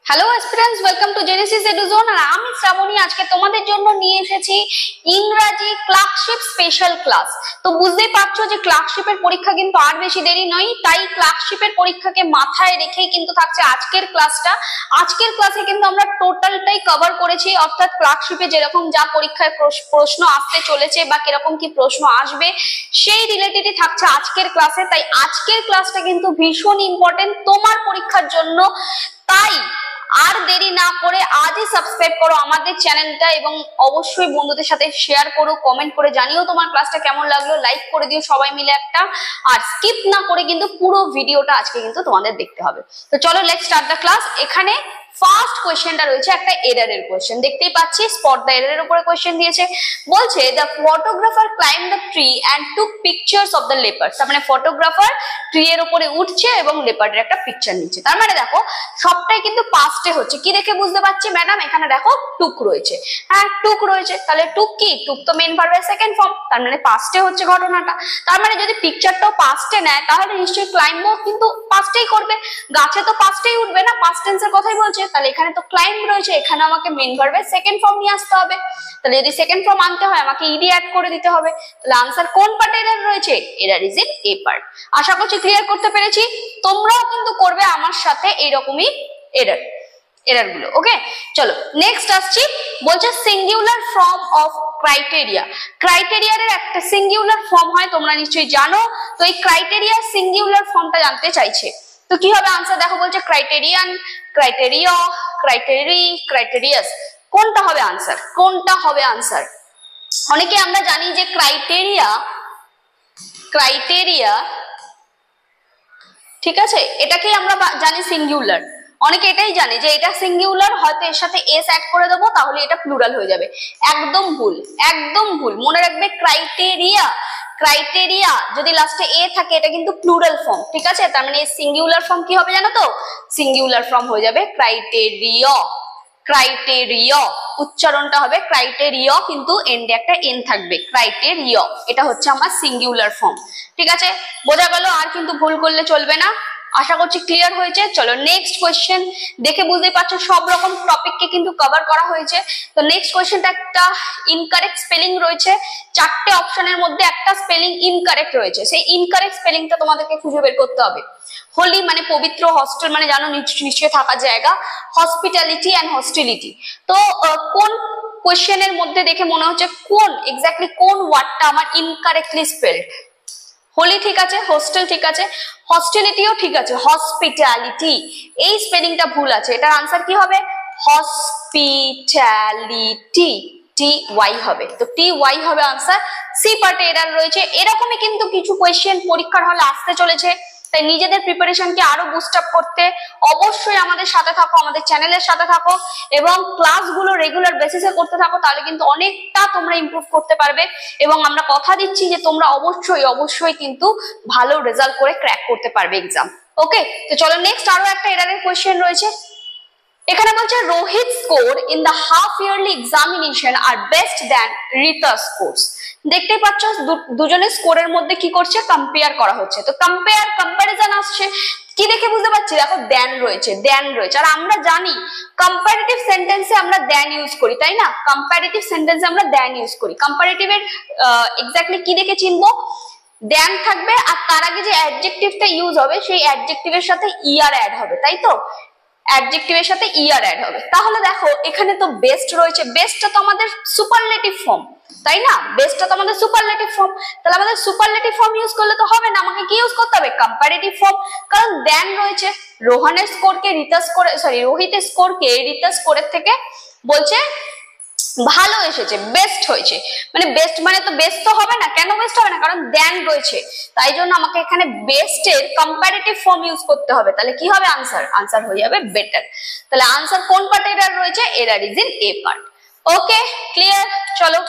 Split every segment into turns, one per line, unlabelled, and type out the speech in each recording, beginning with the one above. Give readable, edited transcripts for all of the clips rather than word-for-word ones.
Hello aspirants, welcome to Genesis Eduzone. আর আমি শ্রাবণী আজকে তোমাদের জন্য নিয়ে এসেছি ইংরাজি ক্লার্কশিপ স্পেশাল ক্লাস। তো বুঝতেই পারছো যে ক্লার্কশিপের পরীক্ষা কিন্তু আর বেশি দেরি নয়, তাই ক্লার্কশিপের পরীক্ষাকে মাথায় রেখেই কিন্তু থাকছে আজকের ক্লাসটা। আজকের ক্লাসে কিন্তু আমরা টোটালটাই কভার করেছি, অর্থাৎ ক্লার্কশিপে যেরকম যা পরীক্ষায় প্রশ্ন আসতে চলেছে বা কিরকম কি প্রশ্ন আসবে সেই রিলেটেডই থাকছে আজকের ক্লাসে। তাই আজকের ক্লাসটা কিন্তু ভীষণ ইম্পর্টেন্ট তোমার পরীক্ষার জন্য। তাই আর দেরি না করে আজই সাবস্ক্রাইব করো আমাদের চ্যানেলটা এবং অবশ্যই বন্ধুদের সাথে শেয়ার করো, কমেন্ট করে জানিও তোমার ক্লাসটা কেমন লাগলো, লাইক করে দিও সবাই মিলে একটা। আর স্কিপ না করে কিন্তু পুরো ভিডিওটা আজকে কিন্তু তোমাদের দেখতে হবে। তো চলো লেটস স্টার্ট দ্য ক্লাস। এখানে ফার্স্ট কোয়েশ্চেনটা রয়েছে একটা এররের কোয়েশ্চেন, দেখতেই পাচ্ছি স্পট দ্য এররের উপরে কোয়েশ্চেন দিয়েছে। বলছে the photographer climb the tree and took pictures of the leopard. তার মানে ফটোগ্রাফার ট্রি এর উপরে উঠছে এবং লেপার্ডের একটা পিকচার নিচ্ছে। তার মানে দেখো সবটাই কিন্তু পাস্টে হচ্ছে। কি দেখে বুঝতে পারছি ম্যাডাম? এখানে দেখো টুক রয়েছে। হ্যাঁ টুক রয়েছে, তাহলে টুক কি? টুক তো মেইন ভার্বের সেকেন্ড ফর্ম, তার মানে পাস্টে হচ্ছে ঘটনাটা। তার মানে যদি পিকচারটাও পাস্টে নেয় তাহলে নিশ্চয়ই ক্লাইম্বও কিন্তু পাস্টেই করবে। গাছে তো পাস্টেই উঠবে না, পাস্ট টেন্সের কথাই বলছে। তাহলে এখানে তো ক্লাইম্ব রয়েছে, এখানে আমাকে মেইন ভার্বের সেকেন্ড ফর্ম নিয়ে আসতে হবে। তাহলে যদি সেকেন্ড ফর্ম আনতে হয় আমাকে ইডি অ্যাড করে দিতে হবে। তাহলে আনসার কোন পার্টে এরর রয়েছে? Error is in A part. আশা করছি ক্লিয়ার করতে পেরেছি। তোমরাও কিন্তু করবে আমার সাথে এইরকমই এরর গুলো। ওকে চলো নেক্সট আসছি। বলছে সিঙ্গুলার ফর্ম অফ ক্রাইটেরিয়া। ক্রাইটেরিয়ার একটা সিঙ্গুলার ফর্ম হয়, তোমরা নিশ্চয়ই জানো। তো এই ক্রাইটেরিয়ার সিঙ্গুলার ফর্মটা জানতে চাইছে। তো কি হবে আনসার? দেখো বলছে ক্রাইটেরিয়ান, ক্রাইটেরিয়া, ক্রাইটেরি, ক্রাইটেরিয়াস। কোনটা হবে আনসার? কোনটা হবে আনসার? অনেকে আমরা জানি যে ক্রাইটেরিয়া ঠিক আছে, এটাকেই আমরা জানি সিঙ্গুলার। অনেকে এটাই জানে যে এটা সিঙ্গুলার, হয়তো এর সাথে এস অ্যাড করে দেবো তাহলে এটা প্লুরাল হয়ে যাবে। একদম ভুল, একদম ভুল। মনে রাখবে ক্রাইটেরিয়া যদি লাস্টে এ থাকে এটা কিন্তু প্লুরাল ফর্ম, ঠিক আছে? তার মানে সিঙ্গুলার ফর্ম কি হবে জানো তো? সিঙ্গুলার ফর্ম হয়ে যাবে ক্রাইটেরিয়া। উচ্চারণটা হবে ক্রাইটেরিয়া, কিন্তু এন্ডে একটা এন থাকবে, ক্রাইটেরিয়া। এটা হচ্ছে আমার সিঙ্গুলার ফর্ম, ঠিক আছে? বোঝা গেল? আর কিন্তু ভুল করলে চলবে না। আশা করছি ক্লিয়ার হয়েছে। চলো নেক্সট কোয়েশ্চেন। দেখে বুঝতেই পারছো সব রকম টপিককে কিন্তু কভার করা হয়েছে। তো নেক্সট কোয়েশ্চেনটা একটা ইনকারেক্ট স্পেলিং রয়েছে। চারটে অপশনের মধ্যে একটা স্পেলিং ইনকারেক্ট রয়েছে, সেই ইনকারেক্ট স্পেলিংটা তোমাদেরকে খুঁজে বের করতে হবে। হোলি মানে পবিত্র, হস্টেল মানে জানো নিশ্চয়ই থাকার জায়গা, হসপিটালিটি এন্ড হস্টিলিটি। তো কোন কোয়েশ্চেনের মধ্যে দেখে মনে হচ্ছে কোন এক্স্যাক্টলি কোন ওয়ার্ডটা আমার ইনকারেক্টলি স্পেলড? হোলি ঠিক আছে, হোস্টেল ঠিক আছে, হস্টিলিটিও ঠিক আছে, হসপিটালিটি এই স্পেলিংটা ভুল আছে। এটার আনসার কি হবে? হসপিটালিটি, টি ওয়াই হবে। তো টি ওয়াই হবে আনসার। সি পার্টে এরর রয়েছে। এরকমই কিন্তু কিছু কোয়েশ্চেন পরীক্ষার হলে আসতে চলেছে। তাই নিজেদের প্রিপারেশনকে আরো বুস্ট আপ করতে অবশ্যই আমাদের সাথে থাকো, আমাদের চ্যানেলের সাথে থাকো এবং ক্লাসগুলো রেগুলার বেসিসে করতে থাকো। তাহলে কিন্তু অনেকটা তোমরা ইমপ্রুভ করতে পারবে এবং আমরা কথা দিচ্ছি যে তোমরা অবশ্যই কিন্তু ভালো রেজাল্ট করে ক্র্যাক করতে পারবে এক্সাম। ওকে তো চলো নেক্সট আরো একটা এররের কোয়েশ্চেন রয়েছে। এখানে বলছে Rohit score in the half yearly examination are best than Rita scores. দেখতেই পাচ্ছ দুজনের স্কোরের মধ্যে কি করছে? কম্পেয়ার করা হচ্ছে। তো কম্পারিজন আসছে। কি দেখে বুঝতে পারছি? দেখো দ্যান রয়েছে। আর আমরা জানি কম্পারেটিভ সেন্টেন্সে আমরা দ্যান ইউজ করি, তাই না? কম্পারেটিভ সেন্টেন্সে আমরা দ্যান ইউজ করি। কম্পারেটিভের এক্স্যাক্টলি কি দেখে চিনবো? দ্যান থাকবে আর তার আগে যে অ্যাডজেক্টিভটা ইউজ হবে সেই অ্যাডজেক্টিভের সাথে ইয়ার অ্যাড হবে, তাই তো? অ্যাডজেক্টিভের সাথে ইয়ার অ্যাড হবে। তাহলে দেখো এখানে তো বেস্ট রয়েছে। বেস্টটা তো আমাদের সুপারলেটিভ ফর্ম, তাই না? বেস্টটা তো আমাদের সুপারলেটিভ ফর্ম। তাহলে আমাদের সুপারলেটিভ ফর্ম ইউজ করলে তো হবে না, আমাকে কি ইউজ করতে হবে? Comparative form. কারণ দ্যান রয়েছে। রোহিতের স্কোরকে রিতা স্কোরের থেকে বলছে ভালো এসেছে, বেস্ট হয়েছে। মানে বেস্ট মানে তো বেস্ট তো হবে না। কেন বেস্ট হবে না? কারণ দ্যান রয়েছে। তাই জন্য আমাকে এখানে বেস্টের কম্পারেটিভ ফর্ম ইউজ করতে হবে। তাহলে কি হবে আনসার? আনসার হয়ে যাবে বেটার। তাহলে আনসার কোন পার্টে এরর রয়েছে? Error is in A part. Okay clear? চলো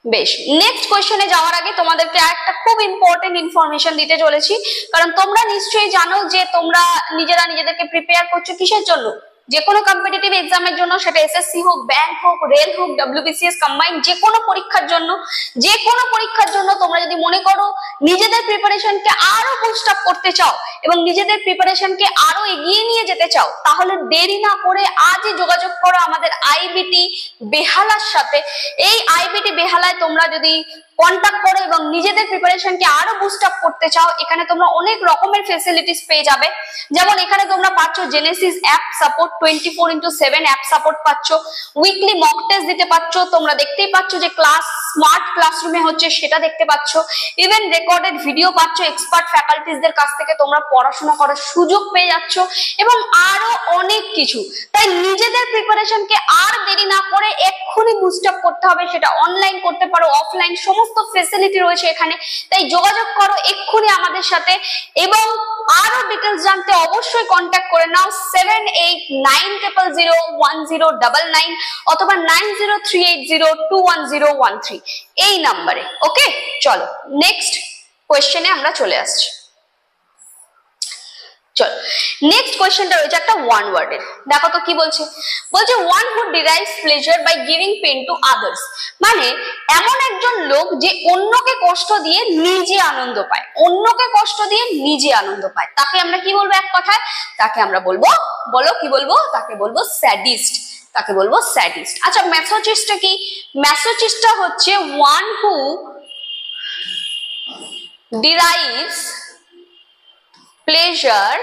বেশ, নেক্সট কোয়েশ্চেনে যাওয়ার আগে তোমাদেরকে একটা খুব ইম্পর্টেন্ট ইনফরমেশন দিতে চলেছি। কারণ তোমরা নিশ্চয়ই জানো যে তোমরা নিজেদেরকে প্রিপেয়ার করছো কিসের জন্য? যে কোনো কম্পিটিটিভ এক্সামের জন্য, সেটা এসএসসি হোক, ব্যাংক হোক, রেল হোক, ডব্লিউবিসিএস কম্বাইন্ড, যে কোনো পরীক্ষার জন্য তোমরা যদি মনে করো নিজেদের প্রিপারেশনকে আরো বুস্ট আপ করতে চাও এবং নিজেদের প্রিপারেশনকে আরো এগিয়ে নিয়ে যেতে চাও, তাহলে দেরি না করে আজই যোগাযোগ করো আমাদের আইবিটি বেহালার সাথে। এই আইবিটি বেহালায় তোমরা যদি কন্টাক্ট করো এবং নিজেদের প্রিপারেশনকে আরো বুস্ট আপ করতে চাও, এখানে তোমরা অনেক রকমের ফ্যাসিলিটিস পেয়ে যাবে। যেমন এখানে তোমরা পাচ্ছ Genesis app support, 24/7 app support পাচ্ছ, উইকলি মক টেস্ট দিতে পাচ্ছ, তোমরা দেখতেই পাচ্ছ যে ক্লাস স্মার্ট ক্লাসরুমে হচ্ছে সেটা দেখতে পাচ্ছ, ইভেন রেকর্ডেড ভিডিও পাচ্ছ, এক্সপার্ট ফ্যাকাল্টিসদের কাছ থেকে তোমরা পড়াশোনা করার সুযোগ পেয়ে যাচ্ছ এবং আরো অনেক কিছু। তাই নিজেদের প্রিপারেশনকে আর দেরি না করে এক্ষুনি বুস্ট আপ করতে হবে, সেটা অনলাইন করতে পারো, অফলাইন, সমস্ত ফ্যাসিলিটি রয়েছে এখানে। তাই যোগাযোগ করো এক্ষুনি আমাদের সাথে এবং আরো ডিটেলস জানতে অবশ্যই কন্ট্যাক্ট করে নাও 7890010109 অথবা 9038021013 এই নাম্বারে। ওকে, চলো নেক্সট কোয়েশ্চেনে আমরা চলে আসছি। চলো নেক্সট কোয়েশ্চেনটা রয়েছে একটা ওয়ান ওয়ার্ডের। দেখো তো কি বলছে, বলছে one who derives pleasure by giving pain to others, মানে এমন একজন লোক যে অন্যকে কষ্ট দিয়ে নিজে আনন্দ পায়, অন্যকে কষ্ট দিয়ে নিজে আনন্দ পায়, তাকে আমরা কি বলবো এক কথায়? তাকে আমরা বলবো, বলো কি বলবো? তাকে বলবো স্যাডিস্ট, তাকে বলবো স্যাডিস্ট। আচ্ছা ম্যাসোচিস্টটা কি? ম্যাসোচিস্টটা হচ্ছে one who derives pleasure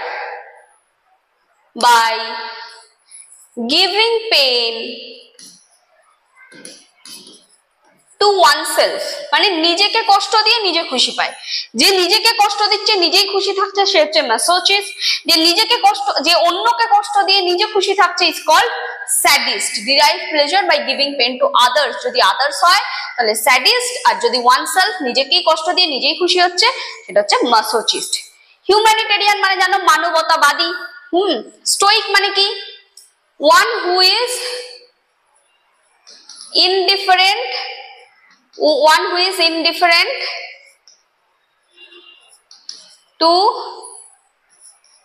by giving pain to oneself, মানে নিজেকে কষ্ট দিয়ে নিজে খুশি পায়। যে নিজেকে কষ্ট দিচ্ছে নিজেই খুশি থাকছে সে হচ্ছে ম্যাসোচিস্ট, যে নিজেকে কষ্ট, যে অন্যকে কষ্ট দিয়ে নিজে খুশি থাকছে is called sadist. Derive pleasure by giving pain to others, যদি আদার্স হয় তাহলে স্যাডিস্ট, আর যদি ওয়ানসেলফ নিজেকেই কষ্ট দিয়ে নিজেই খুশি হচ্ছে সেটা হচ্ছে ম্যাসোচিস্ট। হিউম্যানিটেরিয়ান মানে জানো মানবতাবাদী। স্টোইক মানে কি? One who is indifferent, one who is indifferent to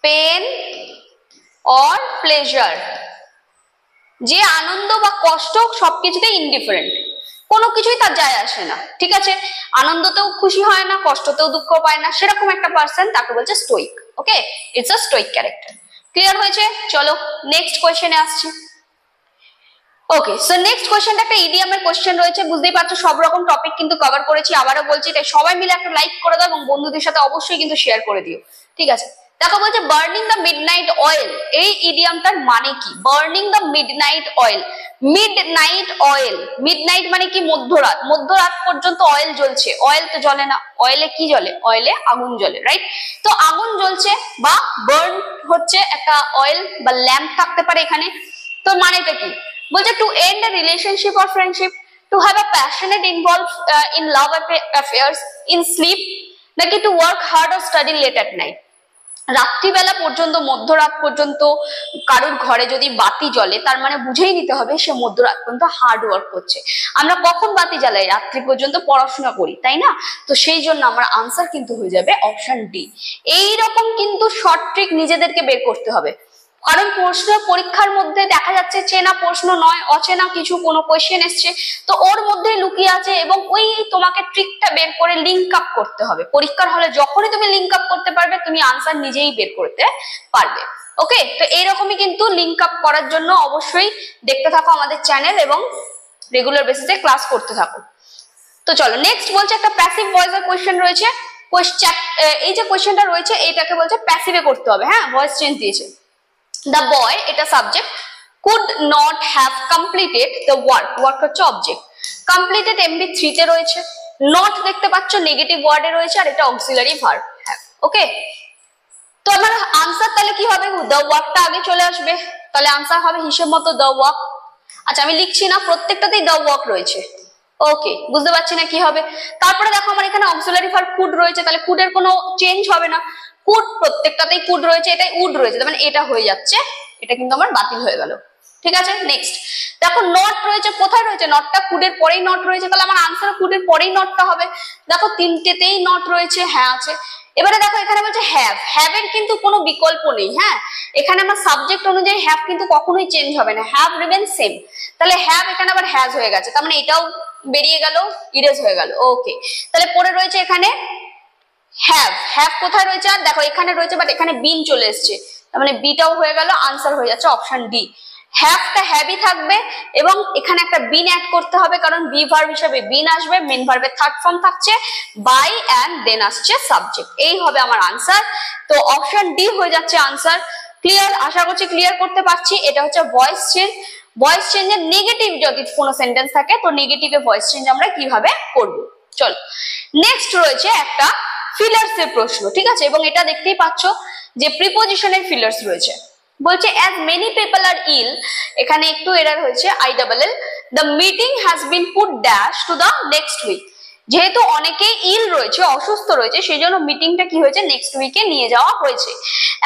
pain or pleasure, যে আনন্দ বা কষ্ট সবকিছুতে ইনডিফারেন্ট, কোনো কিছুই তার যায় আসে না, ঠিক আছে? আনন্দতেও খুশি হয় না, কষ্টতেও দুঃখ পায় না, সেরকম একটা পার্সন, তাকে বলছে Stoic. Okay, it's a Stoic character. Clear হয়েছে? চলো নেক্সট কোয়েশ্চেনে আসছি। ওকে, সো নেক্সট কোয়েশ্চেনটা একটা ইডিয়ামের কোয়েশ্চেন রয়েছে। বুঝতেই পারছো সব রকম টপিক কিন্তু কভার করেছি, আবারও বলছি, তাই সবাই মিলে একটা লাইক করে দাও এবং বন্ধুদের সাথে অবশ্যই কিন্তু শেয়ার করে দিও, ঠিক আছে? দেখো বলছে বার্নিং দ্য মিডনাইট অয়েল, এই ইডিয়ামটার মানে কি? Burning the midnight oil, midnight oil, midnight মানে কি? মধ্যরাত, মধ্যরাত পর্যন্ত অয়েল জ্বলছে। অয়েল তো জ্বলে না, অয়েলে কি জ্বলে? অয়েলে আগুন জ্বলে, রাইট? তো আগুন জ্বলছে বা বার্ন হচ্ছে, একটা অয়েল বা ল্যাম্প থাকতে পারে এখানে। তো মানেটা কি? বলছে to end a relationship or friendship, to have a passionate involved in love affairs, in sleep, নাকি to work hard or study late at night। রাত্রিবেলা পর্যন্ত, মধ্যরাত পর্যন্ত কারোর ঘরে যদি বাতি জ্বলে তার মানে বুঝেই নিতে হবে সে মধ্যরাত পর্যন্ত হার্ড ওয়ার্ক করছে। আমরা কখন বাতি জ্বালাই? রাত্রি পর্যন্ত পড়াশোনা করি, তাই না? তো সেই জন্য আমার আনসার কিন্তু হয়ে যাবে অপশন ডি। এইরকম কিন্তু শর্ট ট্রিক নিজেদেরকে বের করতে হবে, কারণ প্রশ্ন পরীক্ষার মধ্যে দেখা যাচ্ছে চেনা প্রশ্ন নয়, অচেনা কিছু কোনো কোয়েশ্চেন এসছে, তো ওর মধ্যে লুকিয়ে আছে এবং ওই তোমাকে ট্রিকটা বের করে লিঙ্ক আপ করতে হবে। পরীক্ষার হলে যখনই তুমি লিঙ্ক আপ করতে পারবে তুমি আনসার নিজেই বের করতে পারবে। ওকে, তো এইরকমই কিন্তু লিঙ্ক আপ করার জন্য অবশ্যই দেখতে থাকো আমাদের চ্যানেল এবং রেগুলার বেসিসে ক্লাস করতে থাকো। তো চলো নেক্সট বলছে একটা প্যাসিভ ভয়েসের কোয়েশ্চেন রয়েছে। এই যে কোয়েশ্চেনটা রয়েছে এইটাকে বলছে প্যাসিভে করতে হবে। হ্যাঁ, ভয়েস চেঞ্জ দিয়েছে। The boy, এটা subject, could not have completed the work, work হচ্ছে অবজেক্ট, completed MB3 তে রয়েছে, not দেখতে পাচ্ছ নেগেটিভ ওয়ার্ডে রয়েছে, আর এটা অক্সিলারি ভার্ব হ্যাভ। ওকে, তো আমার আনসার তাহলে কি হবে? the workটা আগে চলে আসবে, তাহলে আনসার হবে হিসেব মতো the work। আচ্ছা আমি লিখছি না, প্রত্যেকটাতেই the work রয়েছে। ওকে, বুঝতে পারছি না কি হবে। তারপরে দেখো আমার এখানে অক্সিলারি ভার্ব কুড রয়েছে, তাহলে কুডের কোনো চেঞ্জ হবে না, কুড প্রত্যেকটাতেই কুড রয়েছে, এটাই উড রয়েছে, তার মানে এটা হয়ে যাচ্ছে, এটা কিন্তু আমার বাতিল হয়ে গেল। ঠিক আছে, নেক্সট দেখো নট রয়েছে, কোথায় রয়েছে? নটটা কুডের পরেই নট রয়েছে, তাহলে আমার আনসার কুডের পরেই নটটা হবে। দেখো তিনটেতেই নট রয়েছে, হ্যাঁ আছে। এবারে দেখো এখানে বলছে হ্যাভ, হ্যাভ এর কিন্তু কোনো বিকল্প নেই। হ্যাঁ, এখানে আমার সাবজেক্ট অনুযায়ী হ্যাভ কিন্তু কখনোই চেঞ্জ হবে না, হ্যাভ রিমেন সেম। তাহলে হ্যাভ এখানে আবার হ্যাজ হয়ে গেছে, তার মানে এটাও বেরিয়ে গেল, ইরেজ হয়ে গেল। ওকে, তাহলে পরে রয়েছে এখানে হ্যাভ। হ্যাভ কোথায় রয়েছে? আর দেখো এখানে রয়েছে, বাট এখানে বিন চলে এসছে, তার মানে বিটাও হয়ে গেল, আনসার হয়ে যাচ্ছে অপশন ডি। হ্যাভটা হ্যাভই থাকবে এবং এখানে একটা বিন অ্যাড করতে হবে, কারণ বি ভার্ব হিসেবে বিন আসবে, মেন ভার্বের থার্ড ফর্ম থাকছে বাই অ্যান্ড দেন আসছে সাবজেক্ট। এই হবে আমার আনসার। তো অপশন ডি হয়ে যাচ্ছে আনসার। ক্লিয়ার? আশা করছি ক্লিয়ার করতে পারছি। এটা হচ্ছে ভয়েস চেঞ্জ। ভয়েস চেঞ্জের নেগেটিভ যদি কোনো সেন্টেন্স থাকে, তো নেগেটিভে ভয়েস চেঞ্জ আমরা কিভাবে করব। চলো, নেক্সট রয়েছে একটা ফিলার্স এর প্রশ্ন, ঠিক আছে? এবং এটা দেখতেই পাচ্ছ যে প্রিপোজিশনের ফিলার্স রয়েছে। বলছে as many people are ill, এখানে একটু এরর হয়েছে, ILL, the meeting has been put dash to the next week। যেহেতু অনেকেই ইল রয়েছে, অসুস্থ রয়েছে, সেই জন্য মিটিংটা কি হয়েছে, নেক্সট উইকে নিয়ে যাওয়া হয়েছে।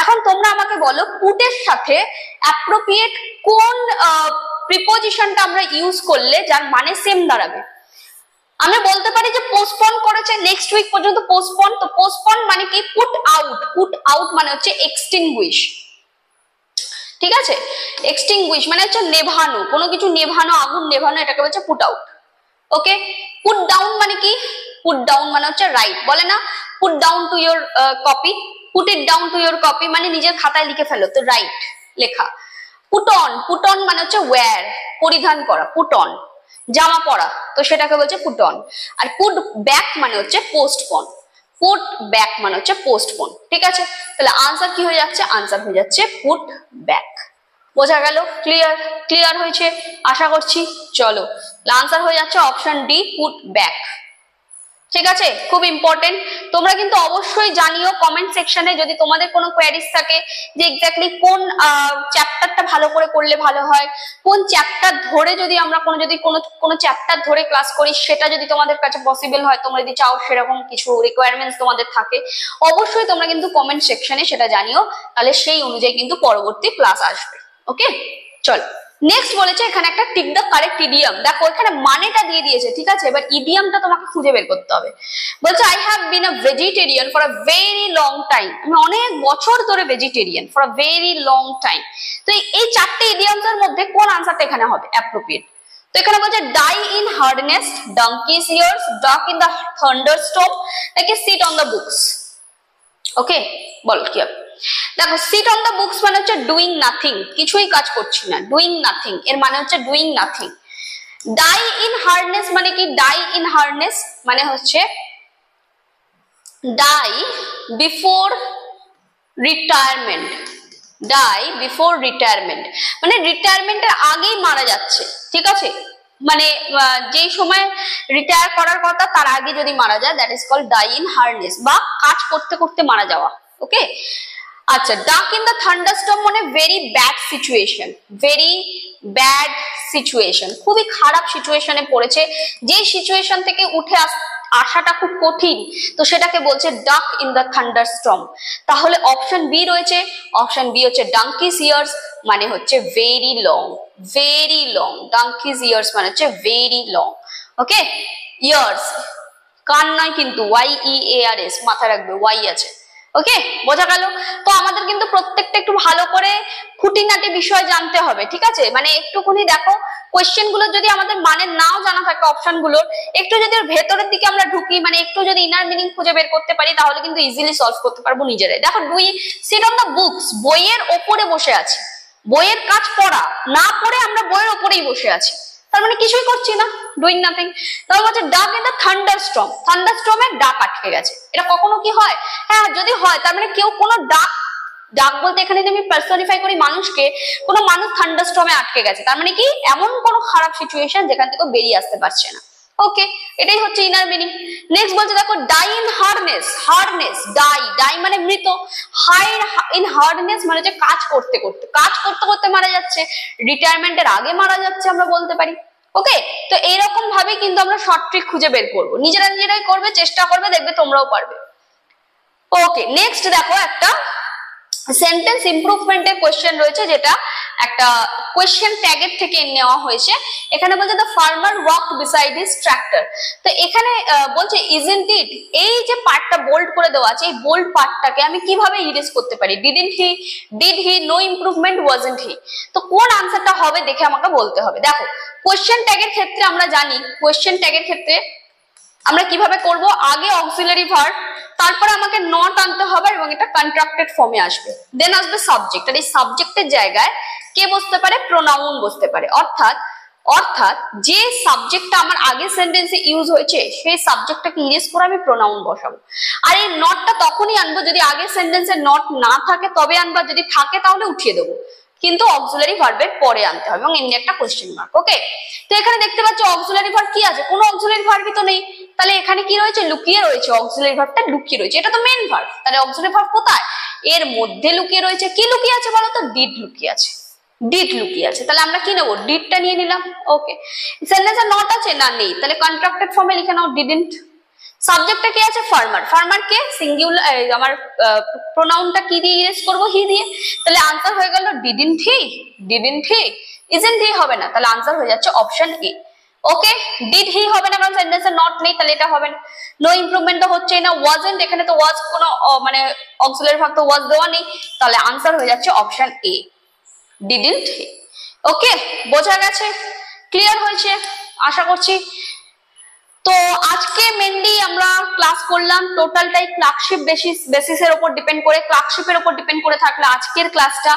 এখন তোমরা আমাকে বলো পুটের সাথে অ্যাপ্রোপ্রিয়েট কোন প্রিপোজিশনটা আমরা ইউজ করলে যার মানে সেম দাঁড়াবে। আমি বলতে পারি যে পোস্টপোন করেছে, নেক্সট উইক পর্যন্ত পোস্টপোন। তো পোস্টপোন মানে কি? Put out. পুট আউট মানে হচ্ছে এক্সটিংগুইশ, ঠিক আছে? এক্সটিংগুইশ মানে হচ্ছে নেভানো, কোনো কিছু নেভানো, আগুন নেভানো, এটাকে বলছে পুট আউট। ওকে, পুট ডাউন মানে কি? পুট ডাউন মানে হচ্ছে রাইট। বলে না put down to your copy, put it down to your copy মানে নিজের খাতায় লিখে ফেলো, তো রাইট লেখা। পুট অন, পুট অন মানে হচ্ছে ওয়্যার, পরিধান করা, পুট অন জামা পরা, তো সেটাকে বলছে পুট অন। আর পুট ব্যাক মানে হচ্ছে পোস্টপোন, পুট ব্যাক মানে হচ্ছে পোস্টপোন, ঠিক আছে? তাহলে আনসার কি হয়ে যাচ্ছে? আনসার হয়ে যাচ্ছে পুট ব্যাক। বোঝা গেল? ক্লিয়ার? ক্লিয়ার হয়েছে আশা করছি। চলো, আনসার হয়ে যাচ্ছে অপশন ডি, পুট ব্যাক। ঠিক আছে, খুব ইম্পর্টেন্ট। তোমরা কিন্তু অবশ্যই জানিও কমেন্ট সেকশনে যদি তোমাদের কোনো কোয়ারিজ থাকে যে এক্স্যাক্টলি কোন চ্যাপ্টারটা ভালো করে করলে ভালো হয়, কোন চ্যাপ্টার ধরে যদি আমরা কোনো চ্যাপ্টার ধরে ক্লাস করি, সেটা যদি তোমাদের কাছে পসিবল হয়, তোমরা যদি চাও সেরকম কিছু রিকোয়ারমেন্টস তোমাদের থাকে, অবশ্যই তোমরা কিন্তু কমেন্ট সেকশনে সেটা জানিও, তাহলে সেই অনুযায়ী কিন্তু পরবর্তী ক্লাস আসবে। ওকে, চলো নেক্সট বলেছে এখানে একটা টিক দ্য কারেক্ট ইডিয়াম। দেখো এখানে মানেটা দিয়ে দিয়েছে, ঠিক আছে? এবার ইডিয়ামটা তোমাকে খুঁজে বের করতে হবে। বলছে I have been a vegetarian for a very long time. আমি অনেক বছর ধরে vegetarian, for a very long time. তো এই চারটে ইডিয়ামস এর মধ্যে কোন আনসারটা এখানে হবে অ্যাপ্রোপ্রিয়েট? তো এখানে বলছে die in hardness, donkey's years, duck in the thunderstorm, নাকি sit on the books. Okay, বল কি হবে? দেখো সিট অন দ্য বুকস মানে হচ্ছে ডুইং নাথিং, কিছুই কাজ করছি না, ডুইং নাথিং, এর মানে হচ্ছে doing nothing. Die in harness মানে কি? ডাই ইন হার্ডনেস মানে হচ্ছে die before retirement, die before retirement মানে রিটায়ারমেন্টের আগেই মারা যাচ্ছে, ঠিক আছে? মানে যেই সময় রিটায়ার করার কথা তার আগে যদি মারা যায়, that is called die in harness, বা কাজ করতে করতে মারা যাওয়া। ওকে, আচ্ছা, ডাক ইন দ্য থান্ডারস্টর্ম মানে very bad situation, very bad situation, খুবই খারাপ সিচুয়েশনে পড়েছে, যে সিচুয়েশন থেকে উঠে আসাটা খুব কঠিন, তো সেটাকে বলছে ডাক ইন দ্য থান্ডারস্টর্ম। তাহলে অপশন বি রয়েছে, অপশন বি হচ্ছে ডাঙ্কিস ইয়ার্স মানে হচ্ছে very long, very long, ডাঙ্কিস years মানে হচ্ছে ভেরি লং। ওকে, ইয়ার্স কান নয় কিন্তু, YEARS মাথায় রাখবে, ওয়াই আছে। ওকে, বোঝা গেল? তো আমাদের কিন্তু প্রত্যেকটা একটু ভালো করে খুঁটিনাটি বিষয় জানতে হবে, ঠিক আছে? মানে একটুখানি দেখো কোয়েশ্চেন গুলো যদি আমাদের মানে নাও জানা থাকে অপশন গুলোর, একটু যদি ওর ভেতরের দিকে আমরা ঢুকি, মানে একটু যদি ইনার মিনিং খুঁজে বের করতে পারি, তাহলে কিন্তু ইজিলি সলভ করতে পারবো নিজেরাই। দেখো ডুই সিট অন দ্য বুকস, বইয়ের ওপরে বসে আছি, বইয়ের কাজ পড়া, না পড়ে আমরা বইয়ের ওপরেই বসে আছি, তার মানে কিছুই করছি না, ডুইং নাথিং। তারপর হচ্ছে ডাক ইন দ্য থান্ডারস্টর্ম, থান্ডারস্টর্মে ডাক আটকে গেছে। এটা কখনো কি হয়? হ্যাঁ, যদি হয় তার মানে কেউ কোনো ডাক, ডাক বলতে এখানে যদি আমি পার্সনিফাই করি মানুষকে, কোনো মানুষ থান্ডারস্টর্মে আটকে গেছে, তার মানে কি এমন কোনো খারাপ সিচুয়েশন যেখান থেকে বেরিয়ে আসতে পারছে না। ওকে, এটাই হচ্ছে ইনার মিনিং। নেক্সট বলছে দেখো die in hardness, hardness die, die মানে মৃত, হাই ইন হার্ডনেস মানে হচ্ছে কাজ করতে করতে, কাজ করতে করতে মারা যাচ্ছে, রিটায়ারমেন্টের আগে মারা যাচ্ছে আমরা বলতে পারি। ওকে, তো এইরকম ভাবে কিন্তু আমরা শর্ট ট্রিক খুঁজে বের করবো, নিজেরাই করবে, চেষ্টা করবে, দেখবে তোমরাও পারবে। ওকে, নেক্সট দেখো একটা সেন্টেন্স ইমপ্রুভমেন্টের কোশ্চেন রয়েছে, যেটা একটা কোয়েশ্চেন ট্যাগের থেকে নেওয়া হয়েছে। এখানে বলছে the farmer walked beside his tractor. তো এখানে বলছে ইজন্ট ইট, এই যে পার্টটা বোল্ড করে দেওয়া আছে, এই বোল্ড পার্টটাকে আমি কিভাবে ইরেজ করতে পারি? Didn't he, did he, no improvement, wasn't he. তো কোন আনসারটা হবে দেখে আমাকে বলতে হবে। দেখো কোয়েশ্চেন ট্যাগের ক্ষেত্রে আমরা জানি, কোয়েশ্চেন ট্যাগের ক্ষেত্রে আমরা কিভাবে করব, আগে অক্সিলারি ভার্ব, তারপরে আমাকে নট আনতে হবে এবং এটা কন্ট্রাক্টেড ফর্মে আসবে, দেন আসবে সাবজেক্ট। আর এই সাবজেক্টের জায়গায় কে বসতে পারে? প্রোনাউন বসতে পারে। অর্থাৎ যে সাবজেক্টটা আমার আগে সেন্টেন্সে ইউজ হয়েছে সেই সাবজেক্টটাকে ইরেজ করে আমি প্রোনাউন বসাবো। আর এই নটটা তখনই আনবো যদি আগে সেন্টেন্সে নট না থাকে, তবে আনবা, যদি থাকে তাহলে উঠিয়ে দেবো, কিন্তু অক্সিলারি ভার্বের পরে আনতে হবে এবং এমনি একটা কোশ্চেন মার্ক। ওকে, তো এখানে দেখতে পাচ্ছ অক্সিলারি ভার্ব কি আছে? কোনো অক্সিলারি ভার্বই তো নেই, তাহলে এখানে কি রয়েছে? লুকিয়ে রয়েছে, অক্সিলারি ভার্বটা লুকিয়ে রয়েছে। এটা তো মেইন ভার্ব, তাহলে অক্সিলারি ভার্ব কোথায়? এর মধ্যে লুকিয়ে রয়েছে। কি লুকিয়ে আছে বলো তো? ডিড লুকিয়ে আছে, ডিড লুকিয়ে আছে। তাহলে আমরা কি নেবো? ডিডটা নিয়ে নিলাম। ওকে, সেন্টেন্সে নট আছে না? নেই, তাহলে কন্ট্রাক্টেড ফর্মে লিখে নাও ডিডন্ট। সাবজেক্টটা কি আছে? ফার্মার। ফার্মার কে? সিঙ্গুলার, আমার প্রোনাউনটা কি দিয়ে ইরেজ করব? হি দিয়ে। তাহলে আনসার হয়ে গেল didn't he, didn't he, isn't he হবে না, তাহলে আনসার হয়ে যাচ্ছে option A. Okay, did he হবে না কারণ সেন্টেন্সে নট নেই, তাহলে এটা হবে না। নো ইমপ্রুভমেন্ট তো হচ্ছেই না, ওয়াজন্ট, এখানে তো ওয়াজ কোনো মানে অক্সিলারি ভার্ব তো ওয়াজ দেওয়া নেই, তাহলে আনসার হয়ে যাচ্ছে অপশন এ, ডিডন্ট হি। ওকে, বোঝা গেছে? ক্লিয়ার হয়েছে আশা করছি। তো আজকে মেনলি আমরা ক্লাস করলাম টোটালটাই ক্লার্কশিপ বেসিসের উপর ডিপেন্ড করে, ক্লার্কশিপের উপর ডিপেন্ড করে থাকলে আজকের ক্লাসটা।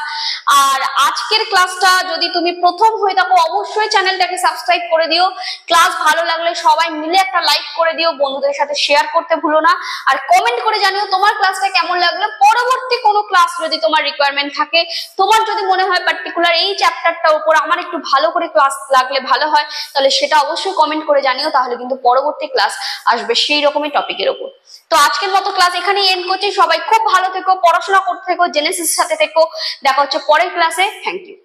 আর আজকের ক্লাসটা যদি তুমি প্রথম হয়ে থাকো অবশ্যই চ্যানেলটাকে সাবস্ক্রাইব করে দিও। ক্লাস ভালো লাগলে সবাই মিলে একটা লাইক করে দিও, বন্ধুদের সাথে শেয়ার করতে ভুলো না, আর কমেন্ট করে জানিও তোমার ক্লাসটা কেমন লাগলো। পরবর্তী কোনো ক্লাস যদি তোমার রিকোয়ারমেন্ট থাকে, তোমার যদি মনে হয় পার্টিকুলার এই চ্যাপ্টারটার উপর আমার একটু ভালো করে ক্লাস লাগলে ভালো হয়, তাহলে সেটা অবশ্যই কমেন্ট করে জানিও, তাহলে কিন্তু পরবর্তী ক্লাস আসবে সেই রকমই টপিকের উপর। তো আজকের মতো ক্লাস এখানেই এন্ড করছি। সবাই খুব ভালো থেকো, পড়াশোনা করতে থেকো, জেনেসিস সাথে থেকো। দেখা হচ্ছে পরের ক্লাসে। Thank you.